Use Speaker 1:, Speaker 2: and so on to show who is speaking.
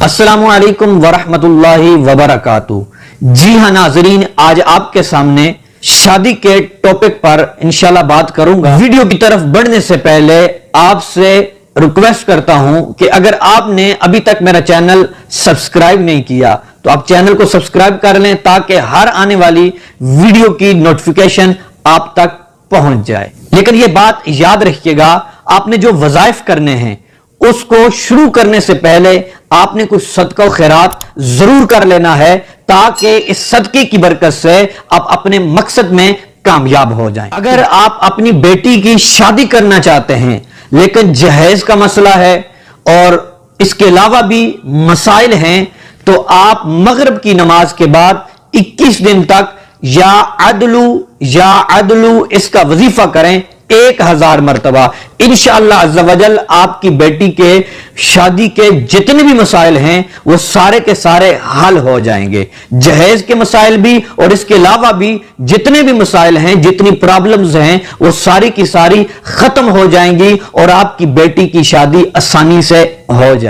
Speaker 1: अस्सलामु अलैकुम वरहमतुल्लाहि वबरकातुहू। जी हाँ नाजरीन, आज आपके सामने शादी के टॉपिक पर इंशाल्लाह बात करूंगा। वीडियो की तरफ बढ़ने से पहले आपसे रिक्वेस्ट करता हूं कि अगर आपने अभी तक मेरा चैनल सब्सक्राइब नहीं किया तो आप चैनल को सब्सक्राइब कर लें ताकि हर आने वाली वीडियो की नोटिफिकेशन आप तक पहुंच जाए। लेकिन यह बात याद रखिएगा, आपने जो वज़ाइफ करने हैं उसको शुरू करने से पहले आपने कुछ सदका खैरात जरूर कर लेना है ताकि इस सदके की बरकत से आप अपने मकसद में कामयाब हो जाएं। अगर आप अपनी बेटी की शादी करना चाहते हैं लेकिन जहेज का मसला है और इसके अलावा भी मसाइल हैं, तो आप मगरिब की नमाज के बाद 21 दिन तक या अदलू इसका वजीफा करें 1000 मरतबा। इंशाअल्लाह अज़्ज़ा वजल आपकी बेटी के शादी के जितने भी मसाइल हैं वो सारे के सारे हल हो जाएंगे। जहेज के मसाइल भी और इसके अलावा भी जितने भी मसाइल हैं, जितनी प्रॉब्लम्स हैं, वो सारी की सारी खत्म हो जाएंगी और आपकी बेटी की शादी आसानी से हो जाएगी।